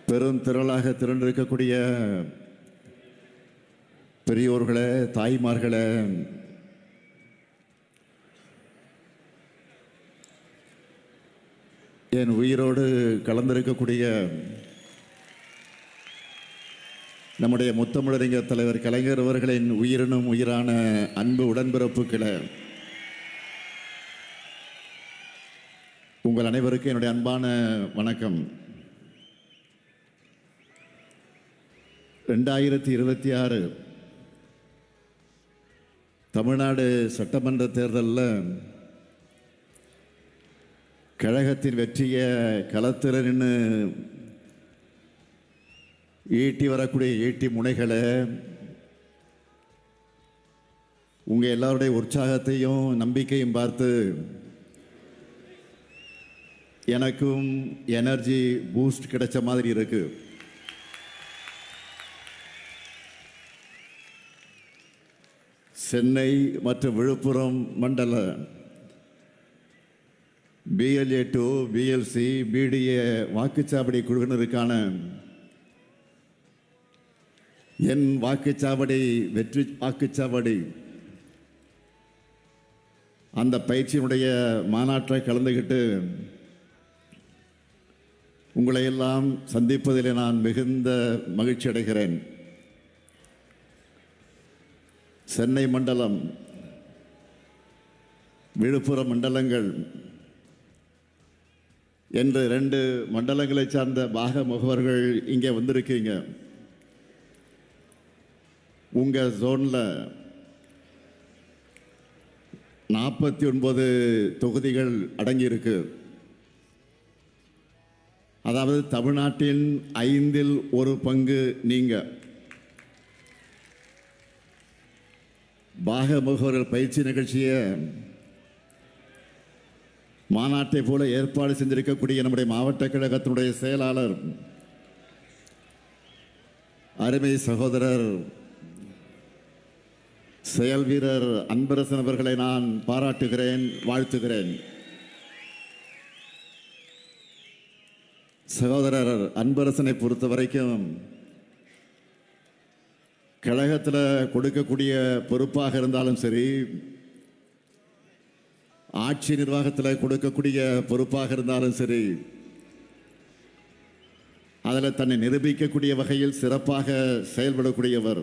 பெரும் திரளாக திரண்டிருக்கக்கூடிய பெரியோர்களே, தாய்மார்களே, என் உயிரோடு கலந்திருக்கக்கூடிய நம்முடைய முத்தமிழறிஞர் தலைவர் கலைஞர் அவர்களின் உயிரினும் உயிரான அன்பு உடன்பிறப்புகளே, உங்கள் அனைவருக்கும் என்னுடைய அன்பான வணக்கம். 2026 தமிழ்நாடு சட்டமன்ற தேர்தலில் கழகத்தின் வெற்றியை களத்தில் நின்று ஈட்டி வரக்கூடிய ஈட்டி முனைகளை, உங்கள் எல்லாருடைய உற்சாகத்தையும் நம்பிக்கையும் பார்த்து எனக்கும் எனர்ஜி பூஸ்ட் கிடைச்ச மாதிரி இருக்கு. சென்னை மற்றும் விழுப்புரம் மண்டல BLA 2 BLC BDA வாக்குச்சாவடி குழுவினருக்கான என் வாக்குச்சாவடி வெற்றி வாக்குச்சாவடி அந்த பயிற்சியினுடைய மாநாட்டை கலந்துக்கிட்டு உங்களை எல்லாம் சந்திப்பதில் நான் மிகுந்த மகிழ்ச்சி அடைகிறேன். சென்னை மண்டலம், விழுப்புரம் மண்டலங்கள் என்று 2 மண்டலங்களை சார்ந்த பாக முகவர்கள் இங்கே வந்திருக்கீங்க. உங்கள் ஜோனில் 49 தொகுதிகள் அடங்கியிருக்கு. அதாவது தமிழ்நாட்டின் 5இல் 1 பங்கு நீங்கள். பாக முகவர்கள் பயிற்சி நிகழ்ச்சியை மாநாட்டை போல ஏற்பாடு செஞ்சிருக்கக்கூடிய நம்முடைய மாவட்ட கழகத்தினுடைய செயலாளர் அருமை சகோதரர் செயல் வீரர் அன்பரசன் அவர்களை நான் பாராட்டுகிறேன், வாழ்த்துகிறேன். சகோதரர் அன்பரசனை பொறுத்த வரைக்கும் கழகத்தில் கொடுக்கக்கூடிய பொறுப்பாக இருந்தாலும் சரி, ஆட்சி நிர்வாகத்தில் கொடுக்கக்கூடிய பொறுப்பாக இருந்தாலும் சரி, அதில் தன்னை நிரூபிக்கக்கூடிய வகையில் சிறப்பாக செயல்படக்கூடியவர்.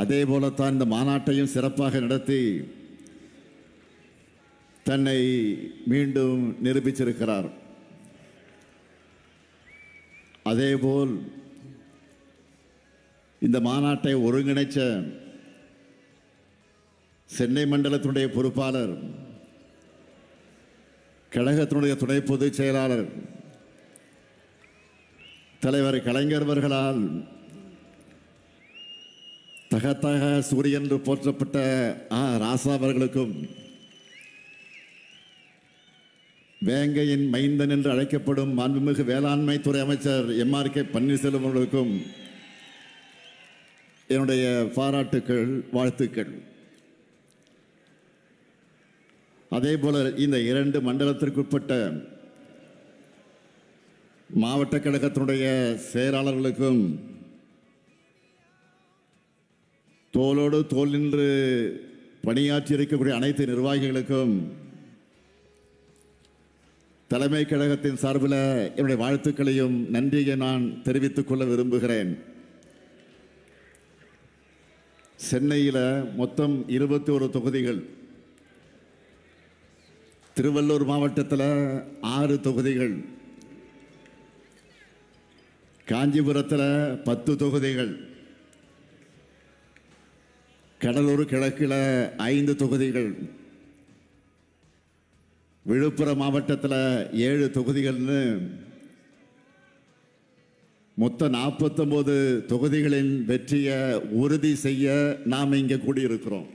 அதே போலத்தான் இந்த மாநாட்டையும் சிறப்பாக நடத்தி தன்னை மீண்டும் நிரூபிச்சிருக்கிறார். அதேபோல் இந்த மாநாட்டை ஒருங்கிணைச்ச சென்னை மண்டலத்தினுடைய பொறுப்பாளர், கழகத்தினுடைய துணை பொதுச் செயலாளர் தலைவர் கலைஞர் அவர்களால் தகத்தக சூரியன் என்று போற்றப்பட்ட ராசா அவர்களுக்கும், வேங்கையின் மைந்தன் என்று அழைக்கப்படும் மாண்புமிகு வேளாண்மை துறை அமைச்சர் MRK பன்னீர்செல்வம் அவர்களுக்கும் என்னுடைய பாராட்டுக்கள், வாழ்த்துக்கள். அதே போல இந்த 2 மண்டலத்திற்குட்பட்ட மாவட்ட கழகத்தினுடைய செயலாளர்களுக்கும், தோளோடு தோள் நின்று பணியாற்றி இருக்கக்கூடிய அனைத்து நிர்வாகிகளுக்கும் தலைமை கழகத்தின் சார்பில் என்னுடைய வாழ்த்துக்களையும் நன்றியை நான் தெரிவித்துக் கொள்ள விரும்புகிறேன். சென்னையில் மொத்தம் 21 தொகுதிகள், திருவள்ளூர் மாவட்டத்தில் 6 தொகுதிகள், காஞ்சிபுரத்தில் 10 தொகுதிகள், கடலூர் கிழக்கில் 5 தொகுதிகள், விழுப்புரம் மாவட்டத்தில் 7 தொகுதிகள்னு மொத்தம் 49 தொகுதிகளின் வெற்றியை உறுதி செய்ய நாம் இங்கே கூடியிருக்கிறோம்.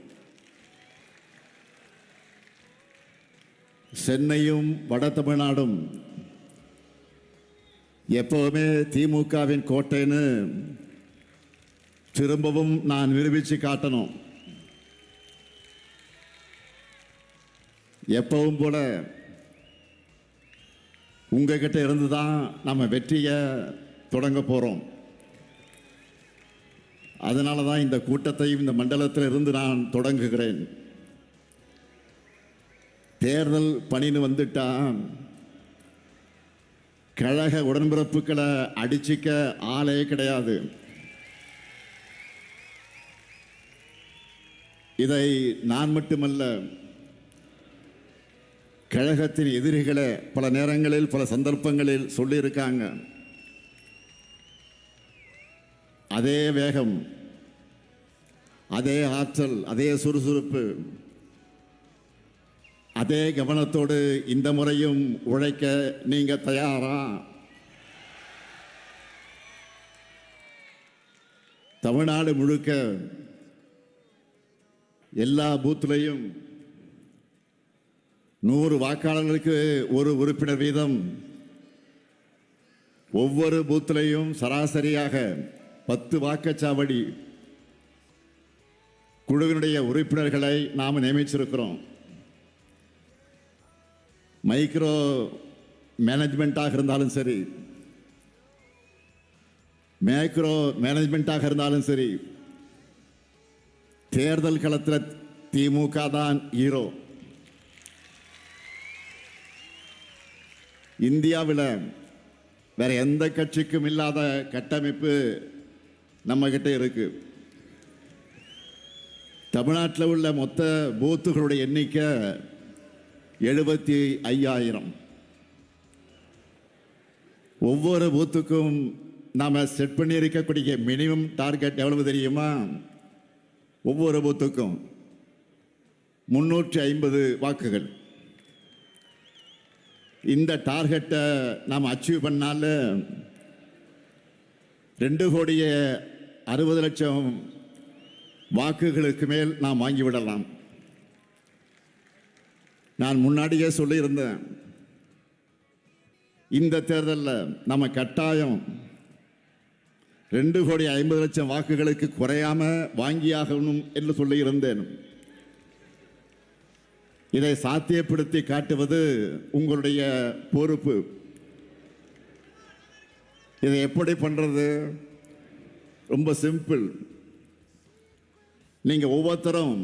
சென்னையும் வட தமிழ்நாடும் எப்பவுமே திமுகவின் கோட்டைன்னு திரும்பவும் நான் நிரூபித்து காட்டணும். எப்பவும் போல உங்ககிட்ட இருந்து தான் நம்ம வெற்றியை தொடங்க போகிறோம். அதனால தான் இந்த கூட்டத்தையும் இந்த மண்டலத்தில் இருந்து நான் தொடங்குகிறேன். தேர்தல் பணின்னு வந்துட்டா கழக உடன்பிறப்புகளை அடிச்சிக்க ஆளே கிடையாது. இதை நான் மட்டுமல்ல, கழகத்தின் எதிரிகளை பல நேரங்களில் பல சந்தர்ப்பங்களில் சொல்லியிருக்காங்க. அதே வேகம், அதே ஆற்றல், அதே சுறுசுறுப்பு, அதே கவனத்தோடு இந்த முறையும் உழைக்க நீங்க தயாரா? தமிழ்நாடு முழுக்க எல்லா பூத்துலையும் 100 வாக்காளர்களுக்கு ஒரு உறுப்பினர் வீதம், ஒவ்வொரு பூத்திலையும் சராசரியாக 10 வாக்குச்சாவடி குழுவினுடைய உறுப்பினர்களை நாம் நியமிச்சிருக்கிறோம். மைக்ரோ மேனேஜ்மெண்ட்டாக இருந்தாலும் சரி, மேக்ரோ மேனேஜ்மெண்ட்டாக இருந்தாலும் சரி, தேர்தல் களத்தில் திமுக தான் ஹீரோ. இந்தியாவில் வேற எந்த கட்சிக்கும் இல்லாத கட்டமைப்பு நம்ம கிட்ட இருக்கு. தமிழ்நாட்டில் உள்ள மொத்த பூத்துகளுடைய எண்ணிக்கை 75,000. ஒவ்வொரு பூத்துக்கும் நாம் செட் பண்ணி இருக்கக்கூடிய மினிமம் டார்கெட் எவ்வளவு தெரியுமா? ஒவ்வொரு பூத்துக்கும் 350 வாக்குகள். இந்த டார்கெட்டை நாம் அச்சீவ் பண்ணால 2,60,00,000 வாக்குகளுக்கு மேல் நாம் வாங்கிவிடலாம். நான் முன்னாடியே சொல்லியிருந்தேன், இந்த தேர்தலில் நம்ம கட்டாயம் 2,50,00,000 வாக்குகளுக்கு குறையாம வாங்கியாகணும் என்று சொல்லியிருந்தேன். இதை சாத்தியப்படுத்தி காட்டுவது உங்களுடைய பொறுப்பு. இதை எப்படி பண்றது? ரொம்ப சிம்பிள். நீங்க ஒவ்வொருத்தரும்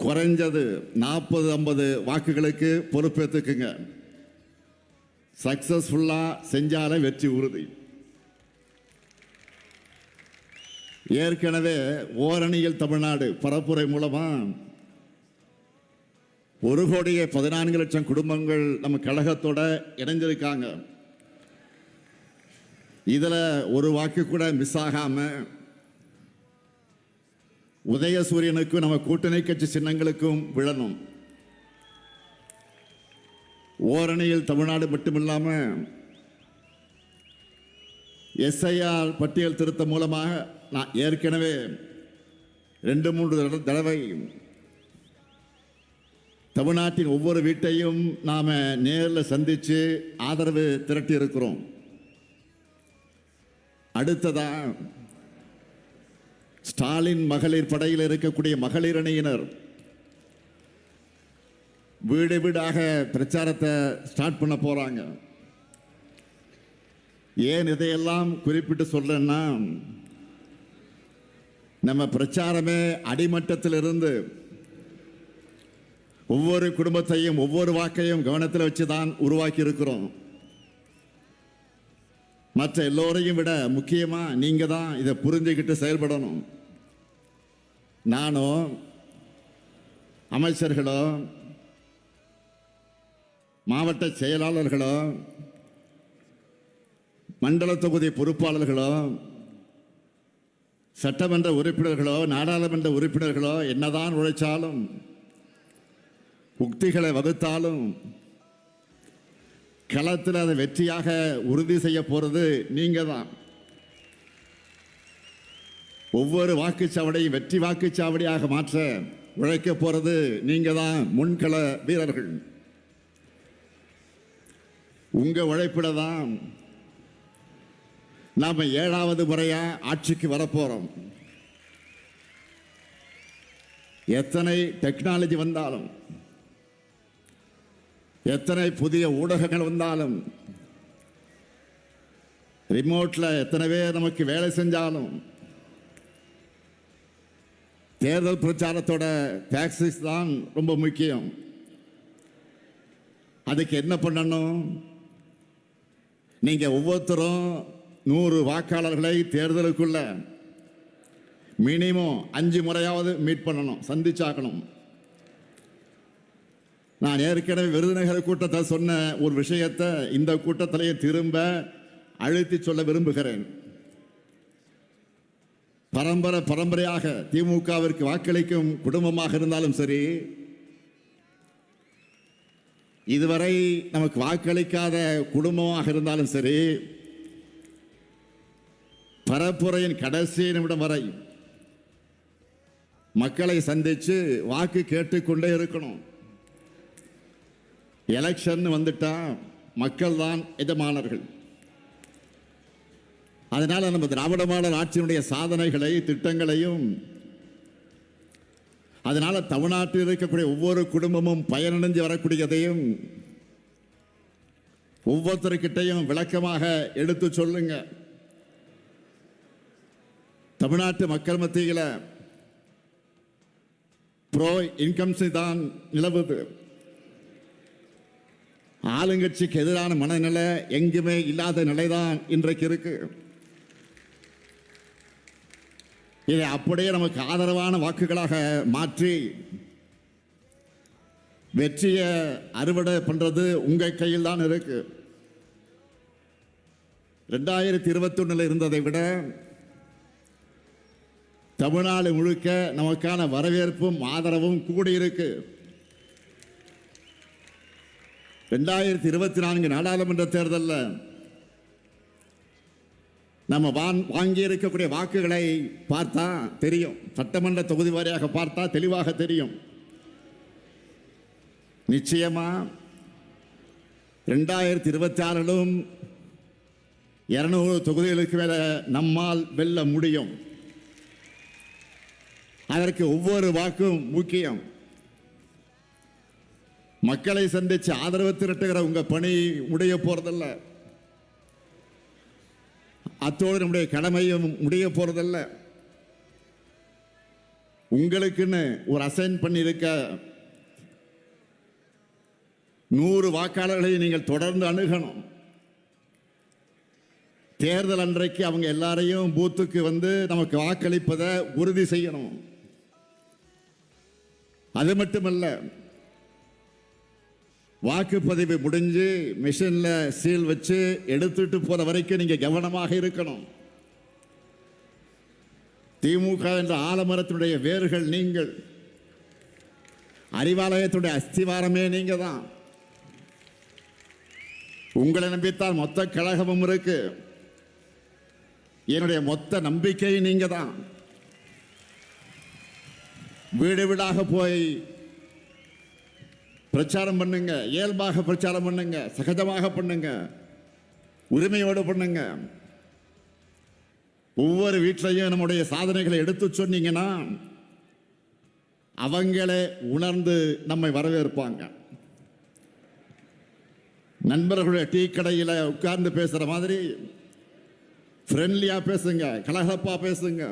குறைஞ்சது 40-50 வாக்குகளுக்கு பொறுப்பேற்றுக்குங்க. சக்சஸ்ஃபுல்லா செஞ்சாலே வெற்றி உறுதி. ஏற்கனவே ஓரணியில் தமிழ்நாடு பரப்புரை மூலமா 1,14,00,000 குடும்பங்கள் நம்ம கழகத்தோட இணைஞ்சிருக்காங்க. இதுல ஒரு வாக்கு கூட மிஸ் ஆகாம உதயசூரியனுக்கும் நம்ம கூட்டணி கட்சி சின்னங்களுக்கும் விழணும். ஓரணியில் தமிழ்நாடு மட்டுமில்லாம SIR பட்டியல் திருத்தம் மூலமாக நான் ஏற்கனவே 2-3 தடவை தமிழ்நாட்டின் ஒவ்வொரு வீட்டையும் நாம நேரில் சந்திச்சு ஆதரவு திரட்டி இருக்கிறோம். அடுத்ததா ஸ்டாலின் மகளிர் படையில் இருக்கக்கூடிய மகளிர் அணியினர் வீடு வீடாக பிரச்சாரத்தை ஸ்டார்ட் பண்ண போறாங்க. ஏன் இதையெல்லாம் குறிப்பிட்டு சொல்றேன்னா, நம்ம பிரச்சாரமே அடிமட்டத்திலிருந்து ஒவ்வொரு குடும்பத்தையும் ஒவ்வொரு வாக்கையும் கவனத்தில் வச்சுதான் உருவாக்கி இருக்கிறோம். மற்ற எல்லோரையும் விட முக்கியமா நீங்க தான் இதை புரிஞ்சுக்கிட்டு செயல்படணும். நானோ அமைச்சர்களோ மாவட்ட செயலாளர்களோ மண்டல தொகுதி பொறுப்பாளர்களோ சட்டமன்ற உறுப்பினர்களோ நாடாளுமன்ற உறுப்பினர்களோ என்னதான் உழைச்சாலும் உக்திகளை வகுத்தாலும் களத்தில் அதை வெற்றியாக உறுதி செய்ய போறது நீங்க தான். ஒவ்வொரு வாக்குச்சாவடியும் வெற்றி வாக்குச்சாவடியாக மாற்ற உழைக்க போறது நீங்க தான், முன்கள வீரர்கள். உங்க உழைப்பிட தான் நாம 7வது முறையா ஆட்சிக்கு வரப்போறோம். எத்தனை டெக்னாலஜி வந்தாலும் எத்தனை புதிய ஊடகங்கள் வந்தாலும், ரிமோட்ல எத்தனை பேர் நமக்கு வேலை செஞ்சாலும், தேர்தல் பிரச்சாரத்தோட டாக்ஸிஸ் தான் ரொம்ப முக்கியம். அதுக்கு என்ன பண்ணணும்? நீங்க ஒவ்வொருத்தரும் 100 வாக்காளர்களை தேர்தலுக்குள்ள மினிமம் 5 முறையாவது மீட் பண்ணணும், சந்திச்சாக்கணும். நான் ஏற்கனவே விருதுநகர் கூட்டத்தை சொன்ன ஒரு விஷயத்தை இந்த கூட்டத்திலேயே திரும்ப அழுத்தி சொல்ல விரும்புகிறேன். பரம்பரையாக திமுகவிற்கு வாக்களிக்கும் குடும்பமாக இருந்தாலும் சரி, இதுவரை நமக்கு வாக்களிக்காத குடும்பமாக இருந்தாலும் சரி, பரப்புரையின் கடைசி நிமிடம் வரை மக்களை சந்திச்சு வாக்கு கேட்டுக்கொண்டே இருக்கணும். எலெக்ஷன் வந்துட்டா மக்கள் தான் எஜமானர்கள். அதனால நம்ம திராவிட மாடல் ஆட்சியினுடைய சாதனைகளை, திட்டங்களையும், அதனால தமிழ்நாட்டில் இருக்கக்கூடிய ஒவ்வொரு குடும்பமும் பயனடைஞ்சு வரக்கூடியதையும் ஒவ்வொருத்தருக்கிட்டையும் விளக்கமாக எடுத்து சொல்லுங்க. தமிழ்நாட்டு மக்கள் மத்தியில் ப்ரோ இன்கம்ஸ் தான் நிலவுது. ஆளுங்கட்சிக்கு எதிரான மனநிலை எங்குமே இல்லாத நிலைதான் இன்றைக்கு இருக்கு. இதை அப்படியே நமக்கு ஆதரவான வாக்குகளாக மாற்றி வெற்றியை அறுவடை பண்றது உங்க கையில் தான் இருக்கு. 2021 இருந்ததை விட தமிழ்நாடு முழுக்க நமக்கான வரவேற்பும் ஆதரவும் கூடியிருக்கு. 2024 நாடாளுமன்ற தேர்தலில் நம்ம வாங்கி இருக்கக்கூடிய வாக்குகளை பார்த்தா தெரியும். சட்டமன்ற தொகுதி வாரியாக பார்த்தா தெளிவாக தெரியும். நிச்சயமா 2026 200 தொகுதிகளுக்கு மேல நம்மால் வெல்ல முடியும். அதற்கு ஒவ்வொரு வாக்கும் முக்கியம். மக்களை சந்திச்சு ஆதரவு திரட்டுகிற உங்க பணி முடிய போறதில்லை. அத்தோடு நம்முடைய கடமையும் முடிய போறதில்லை. உங்களுக்குன்னு ஒரு அசைன் பண்ணியிருக்க 100 வாக்காளர்களை நீங்கள் தொடர்ந்து அணுகணும். தேர்தல் அன்றைக்கு அவங்க எல்லாரையும் பூத்துக்கு வந்து நமக்கு வாக்களிப்பதை உறுதி செய்யணும். அது மட்டுமல்ல, வாக்குப்பதிவு முடிஞ்சு மிஷின்ல சீல் வச்சு எடுத்துட்டு போற வரைக்கும் நீங்க கவனமாக இருக்கணும். திமுக என்ற ஆலமரத்தினுடைய வேர்கள் நீங்கள், அறிவாலயத்துடைய அஸ்திவாரமே நீங்க தான். உங்களை நம்பித்தான் மொத்த கழகமும் இருக்கு. என்னுடைய மொத்த நம்பிக்கை நீங்க தான். வீடு வீடாக போய் பிரச்சாரம் பண்ணுங்க, இயல்பாக பிரச்சாரம் பண்ணுங்க, சகஜமாக பண்ணுங்க, உரிமையோடு பண்ணுங்க. ஒவ்வொரு வீட்டிலையும் நம்முடைய சாதனைகளை எடுத்து சொன்னீங்கன்னா அவங்களே உணர்ந்து நம்மை வரவேற்பாங்க. நண்பர்களுடைய டீ கடையில் உட்கார்ந்து பேசுற மாதிரி ஃப்ரெண்ட்லியா பேசுங்க, கலகலப்பா பேசுங்க.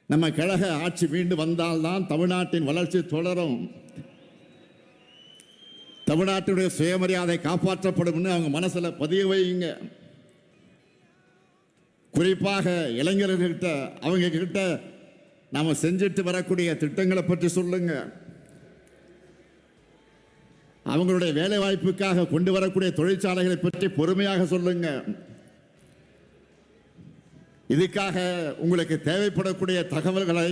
நம்ம கழக ஆட்சி மீண்டும் வந்தால்தான் தமிழ்நாட்டின் வளர்ச்சி தொடரும். தமிழ்நாட்டுடைய சுயமரியாதை காப்பாற்றப்படும் அவங்க மனசுல பதிய வைங்க. குறிப்பாக இளைஞர்கள்கிட்ட, அவங்க கிட்ட நாம செஞ்சுட்டு வரக்கூடிய திட்டங்களை பற்றி சொல்லுங்க. அவங்களுடைய வேலை வாய்ப்புக்காக கொண்டு வரக்கூடிய தொழிற்சாலைகளை பற்றி பொறுமையாக சொல்லுங்க. இதுக்காக உங்களுக்கு தேவைப்படக்கூடிய தகவல்களை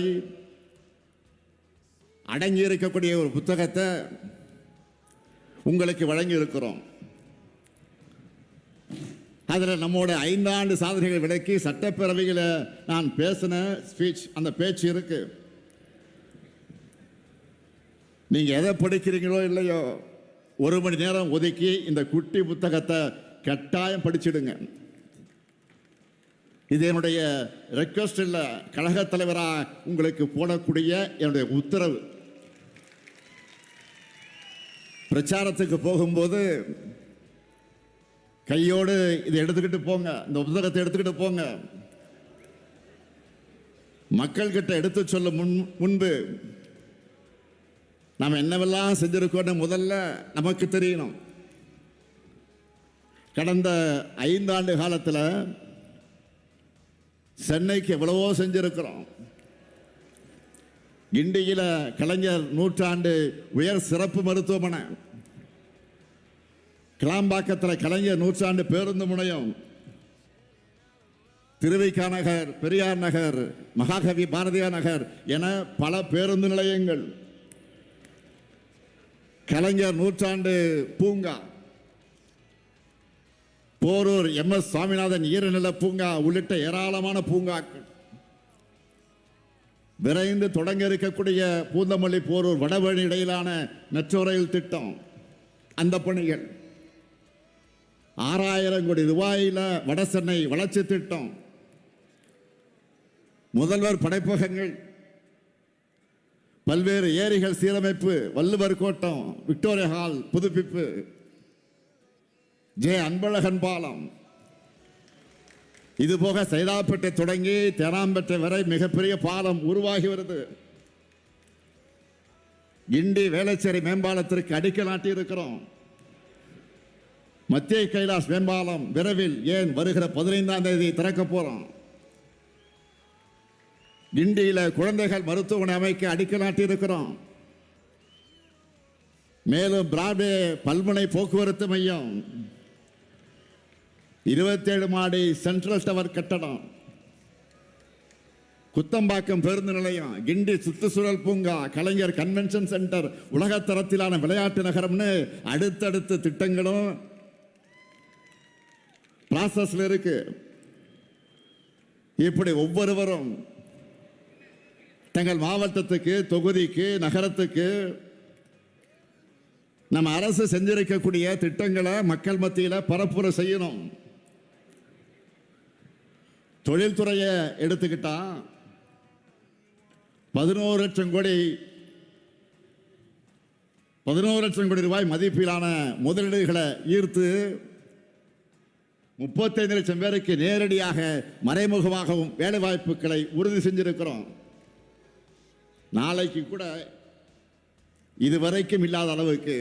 அடங்கி இருக்கக்கூடிய ஒரு புத்தகத்தை உங்களுக்கு வழங்கி இருக்கிறோம். அதில் நம்மோட 5 ஆண்டு சாதனைகளை விளக்கி சட்டப்பேரவையில் நான் பேசின ஸ்பீச், அந்த பேச்சு இருக்கு. நீங்க எதை படிக்கிறீங்களோ இல்லையோ 1 மணி நேரம் ஒதுக்கி இந்த குட்டி புத்தகத்தை கட்டாயம் படிச்சிடுங்க. இது என்னுடைய ரெக்வஸ்ட் இல்லை, கழக தலைவராக உங்களுக்கு போடக்கூடிய என்னுடைய உத்தரவு. பிரச்சாரத்துக்கு போகும்போது கையோடு இதை எடுத்துக்கிட்டு போங்க, இந்த புத்தகத்தை எடுத்துக்கிட்டு போங்க. மக்கள் கிட்ட எடுத்து சொல்ல முன்பு நாம் என்னவெல்லாம் செஞ்சிருக்கோம் முதல்ல நமக்கு தெரியணும். கடந்த 5 ஆண்டு காலத்தில் சென்னைக்கு எவ்வளவோ செஞ்சிருக்கிறோம். கிண்டியில் கலைஞர் 100ஆண்டு உயர் சிறப்பு மருத்துவமனை, கிளாம்பாக்கத்தில் கலைஞர் 100ஆண்டு பேருந்து முனையம், திருவிக நகர், பெரியார் நகர், மகாகவி பாரதியார் நகர் என பல பேருந்து நிலையங்கள், கலைஞர் 100ஆண்டு பூங்கா, போரூர் MS சுவாமிநாதன் ஈரநில பூங்கா உள்ளிட்ட ஏராளமான பூங்காக்கள், விரைந்து தொடங்க இருக்கக்கூடிய பூந்தமல்லி போரூர் வடவழி இடையிலான மெட்ரோ ரயில் திட்டம், அந்த பணிகள், 6000 கோடி ரூபாயில வடசென்னை வளர்ச்சி திட்டம், முதல்வர் படைப்பகங்கள், பல்வேறு ஏரிகள் சீரமைப்பு, வள்ளுவர் கோட்டம், விக்டோரியா ஹால் புதுப்பிப்பு, ஜே அன்பழகன் பாலம், இதுபோக சைதாப்பேட்டை தொடங்கி தேனாம்பேட்டை வரை மிகப்பெரிய பாலம் உருவாகி வருது. கிண்டி வேளச்சேரி மேம்பாலத்திற்கு அடிக்கல் நாட்டி இருக்கிறோம். மத்திய கைலாஷ் மேம்பாலம் விரைவில், ஏன் வருகிற 15ஆம் தேதி திறக்க போறோம். கிண்டியில குழந்தைகள் மருத்துவமனை அமைக்க அடிக்கல் நாட்டி இருக்கிறோம். மேலும் பிராட்வே பல்முனை போக்குவரத்து மையம், 27 மாடி சென்ட்ரல் டவர் கட்டடம், குத்தம்பாக்கம் பேருந்து நிலையம், கிண்டி சுற்றுச்சூழல் பூங்கா, கலைஞர் கன்வென்ஷன் சென்டர், உலகத்தரத்திலான விளையாட்டு நகரம்னு அடுத்தடுத்த திட்டங்களும் ப்ராசஸ்ல இருக்கு. இப்படி ஒவ்வொருவரும் தங்கள் மாவட்டத்துக்கு, தொகுதிக்கு, நகரத்துக்கு நம்ம அரசு செஞ்சிருக்கக்கூடிய திட்டங்களை மக்கள் மத்தியில் பரப்புரை செய்யணும். தொழில்துறையை எடுத்துக்கிட்டா 11 லட்சம் கோடி ரூபாய் மதிப்பிலான முதலீடுகளை ஈர்த்து 35 லட்சம் பேருக்கு நேரடியாக மறைமுகமாகவும் வேலை வாய்ப்புகளை உறுதி செஞ்சிருக்கிறோம். நாளைக்கு கூட இதுவரைக்கும் இல்லாத அளவுக்கு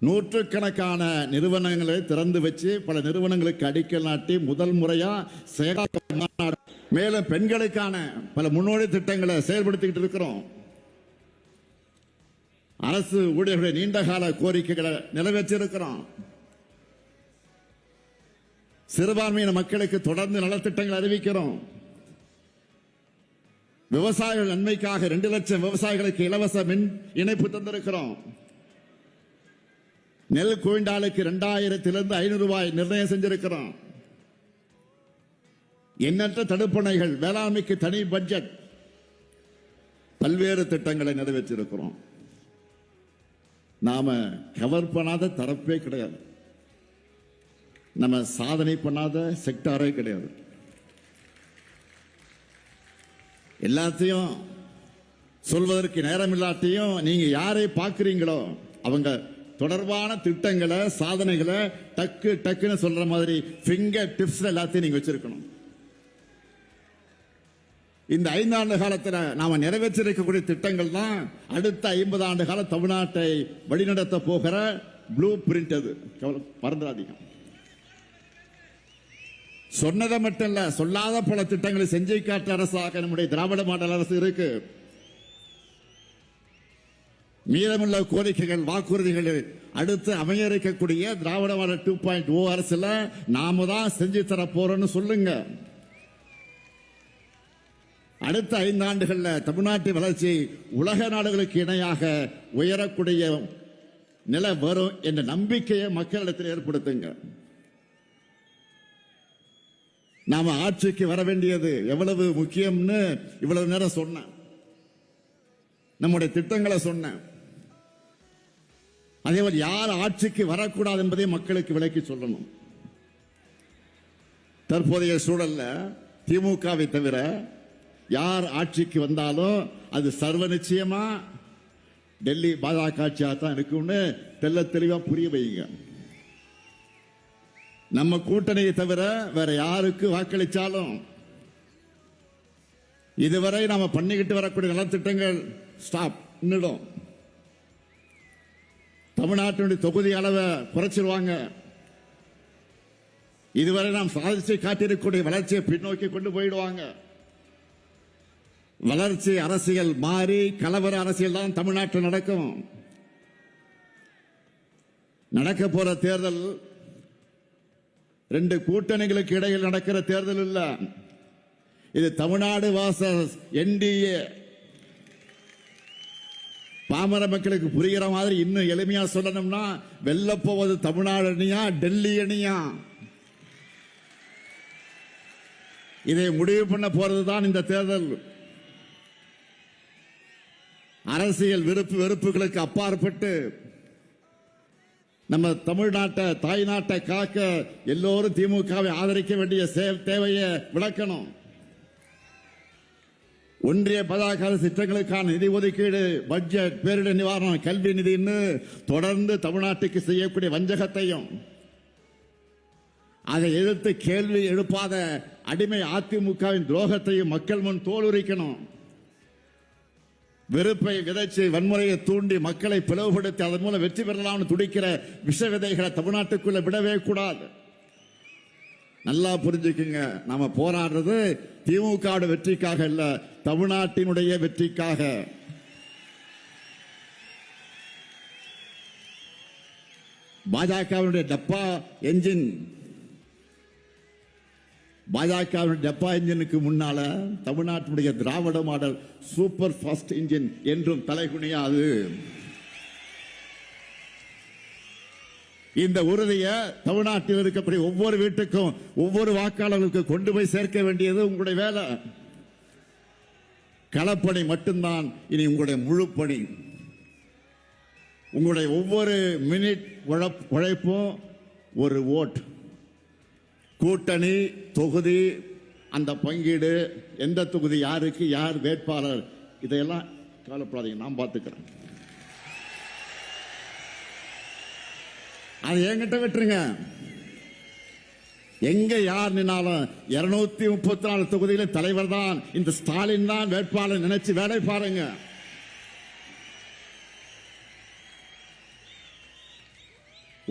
நூற்றுக்கணக்கான நிறுவனங்களை திறந்து வச்சு பல நிறுவனங்களுக்கு அடிக்கல் நாட்டி முதல் முறையா மாநாடு, மேலும் பெண்களுக்கான பல முன்னோடி திட்டங்களை செயல்படுத்திக்கிட்டு இருக்கிறோம். அரசு ஊழியர்களுடைய நீண்டகால கோரிக்கைகளை நிறைவேற்றியிருக்கிறோம். சிறுபான்மையின மக்களுக்கு தொடர்ந்து நலத்திட்டங்கள் அறிவிக்கிறோம். விவசாயிகள் நன்மைக்காக 2 லட்சம் விவசாயிகளுக்கு இலவச மின் இணைப்பு தந்திருக்கிறோம். நெல் குவிண்டாலுக்கு 2000 500 ரூபாய் நிர்ணயம் செஞ்சிருக்கிறோம். எண்ணற்ற தடுப்பணைகள், வேளாண்மைக்கு தனி பட்ஜெட், பல்வேறு திட்டங்களை நிறைவேற்றியிருக்கிறோம். நாம கவர் பண்ணாத தரப்பே கிடையாது, நம்ம சாதனை பண்ணாத செக்டாரே கிடையாது. எல்லாத்தையும் சொல்வதற்கு நேரம் இல்லாட்டியும் நீங்க யாரை பார்க்கிறீங்களோ அவங்க தொடர்பான திட்டங்களை, சாதனைகளை டக்குன்னு சொல்ற மாதிரி ஃபிங்கர் டிப்ஸ் எல்லாத்தையும் நீங்க வச்சிருக்கணும். இந்த 5 ஆண்டு காலத்தில் நாம நிறைவேற்றிருக்கக்கூடிய திட்டங்கள் தான் அடுத்த 50 ஆண்டு கால தமிழ்நாட்டை வழிநடத்த போகிற ப்ளூ பிரிண்ட். அது மறந்துடாதீங்க. சொன்னதை மட்டும் இல்ல, சொல்லாத பல திட்டங்களை செஞ்சு காட்ட அரசாக நம்முடைய திராவிட மாடல் அரசு இருக்கு. மீதமுள்ள கோரிக்கைகள், வாக்குறுதிகள் அடுத்து அமைய இருக்கக்கூடிய திராவிட மாடல் 2.0 அரசுல நாம தான் செஞ்சு தர போறோம்னு சொல்லுங்க. அடுத்த 5 ஆண்டுகள்ல தமிழ்நாட்டு வளர்ச்சி உலக நாடுகளுக்கு இணையாக உயரக்கூடிய நிலை வரும் என்ற நம்பிக்கையை மக்களிடத்தில் ஏற்படுத்துங்க. நாம ஆட்சிக்கு வர வேண்டியது எவ்வளவு முக்கியம்னு இவ்வளவு நேரம் சொன்னேன். நம்முடைய திட்டங்களை சொன்னேன். அதேபோல் யார் ஆட்சிக்கு வரக்கூடாது என்பதை மக்களுக்கு விளக்கி சொல்லணும். தற்போதைய சூழல்ல திமுகவை தவிர யார் ஆட்சிக்கு வந்தாலும் அது சர்வ நிச்சயமா டெல்லி பாஜக ஆட்சியாக தான் இருக்குன்னு தெல்ல தெளிவா புரிய வைங்க. நம்ம கூட்டணியை தவிர வேற யாருக்கு வாக்களிச்சாலும் இதுவரை நாம பண்ணிக்கிட்டு வரக்கூடிய நலத்திட்டங்கள் ஸ்டாப் நின்னுடும். தமிழ்நாட்டினுடைய தொகுதி அளவை குறைச்சிருவாங்க. இதுவரை நாம் சாதிச்சு காட்டியிருக்கக்கூடிய வளர்ச்சியை பின்னோக்கி கொண்டு போயிடுவாங்க. வளர்ச்சி அரசியல் மாறி கலவர அரசியல் தான் தமிழ்நாட்டில் நடக்கும். நடக்க போற தேர்தல் ரெண்டு கூட்டணிகளுக்கு இடையில் நடக்கிற தேர்தல் இல்ல. இது தமிழ்நாடு வாசஸ் என்டிஏ. பாமர மக்களுக்கு புரிகிற மாதிரி இன்னும் எளிமையா சொல்லணும்னா, வெல்ல போவது தமிழ்நாடு அணியா டெல்லி அணியா, இதை முடிவு பண்ண போறதுதான் இந்த தேர்தல். அரசியல் விருப்பு வெறுப்புகளுக்கு அப்பாற்பட்டு நம்ம தமிழ்நாட்டை தாய் நாட்டை காக்க எல்லோரும் திமுகவை ஆதரிக்க வேண்டிய தேவையை விளக்கணும். ஒன்றிய பதாகால திட்டங்களுக்கான நிதி ஒதுக்கீடு, பட்ஜெட், பேரிடர் நிவாரணம், கல்வி நிதின்னு தொடர்ந்து தமிழ்நாட்டுக்கு செய்யக்கூடிய வஞ்சகத்தையும், அதை எதிர்த்து கேள்வி எழுப்பாத அடிமை அதிமுகவின் துரோகத்தையும் மக்கள் முன் தோலுரிக்கணும். வெறுப்பை விதைச்சு வன்முறையை தூண்டி மக்களை பிளவுபடுத்தி அதன் மூலம் வெற்றி பெறலாம்னு துடிக்கிற விஷ விதைகளை தமிழ்நாட்டுக்குள்ள விடவே கூடாது. நல்லா புரிஞ்சுக்குங்க, நாம போராடுறது திமுக வெற்றிக்காக இல்ல, தமிழ்நாட்டினுடைய வெற்றிக்காக. பாஜகவினுடைய டப்பா என்ஜின், பாஜகவின் டப்பா இன்ஜினுக்கு முன்னால தமிழ்நாட்டினுடைய திராவிட மாடல் சூப்பர் ஃபாஸ்ட் இன்ஜின் என்றும் தலைகுனியாது. இந்த உறுதியை தமிழ்நாட்டில் இருக்கக்கூடிய ஒவ்வொரு வீட்டுக்கும் ஒவ்வொரு வாக்காளர்களுக்கு கொண்டு போய் சேர்க்க வேண்டியது உங்களுடைய வேலை. களப்பணி மட்டும்தான் இனி உங்களுடைய முழு பணி. உங்களுடைய ஒவ்வொரு மினிட் உழைப்பும் ஒரு ஓட். கூட்டணி, தொகுதி, அந்த பங்கீடு, எந்த தொகுதி யாருக்கு யார் வேட்பாளர், இதையெல்லாம் கவலைப்படாதீங்க, நான் பார்த்துக்கிறேன். அது என்கிட்ட விட்டுருங்க. எங்க யார் நின்னாலும் 234 தொகுதியில தலைவர் தான் இந்த ஸ்டாலின் தான் வேட்பாளர் நினைச்சு வேலை பாருங்க.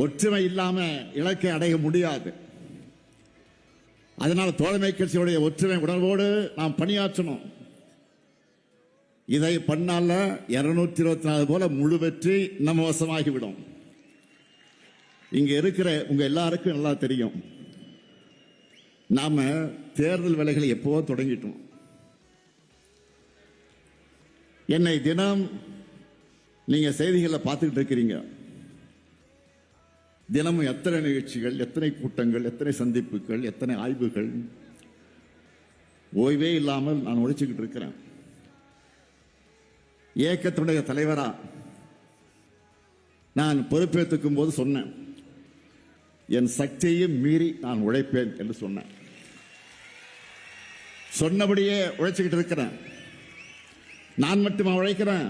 ஒற்றுமை இல்லாம இலக்கை அடைய முடியாது. அதனால தோழமை கட்சியுடைய ஒற்றுமை உணர்வோடு நாம் பணியாற்றணும். இதை பண்ணால 224 போல முழு வெற்றி நம்ம வசமாகிவிடும். இங்க இருக்கிற உங்க எல்லாருக்கும் நல்லா தெரியும், நாம தேர்தல் வேலைகளை எப்போ தொடங்கிட்டோம். என்னை தினம் நீங்க செய்திகளை பார்த்துக்கிட்டு இருக்கிறீங்க. தினமும் எத்தனை நிகழ்ச்சிகள், எத்தனை கூட்டங்கள், எத்தனை சந்திப்புகள், எத்தனை ஆய்வுகள், ஓய்வே இல்லாமல் நான் உழைச்சுக்கிட்டு இருக்கிறேன். இயக்கத்துடைய தலைவரா நான் பொறுப்பேற்றுக்கும் போது சொன்னேன், என் சக்தியையும் மீறி நான் உழைப்பேன் என்று சொன்னேன். சொன்னபடியே உழைச்சுக்கிட்டு இருக்கிறேன். நான் மட்டுமா உழைக்கிறேன்?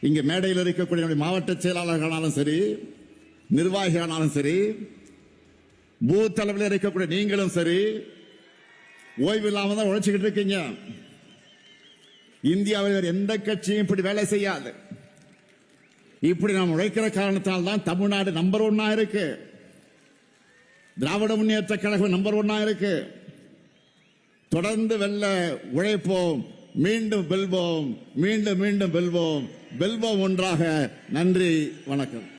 இங்க மேடையில் இருக்கக்கூடிய மாவட்ட செயலாளர்களாலும் சரி, நிர்வாகிகளானாலும் சரி, பூத் அளவில் இருக்கக்கூடிய நீங்களும் சரி, ஓய்வு இல்லாம தான் உழைச்சுக்கிட்டு இருக்கீங்க. இந்தியாவில் எந்த கட்சியும் இப்படி வேலை செய்யாது. இப்படி நாம் உழைக்கிற காரணத்தால் தான் தமிழ்நாடு நம்பர் 1 இருக்கு. திராவிட முன்னேற்ற கழகம் நம்பர் 1 இருக்கு. தொடர்ந்து வெல்ல உழைப்போம், மீண்டும் வெல்வோம், மீண்டும் மீண்டும் வெல்வோம், வெல்வோம் ஒன்றாக. நன்றி, வணக்கம்.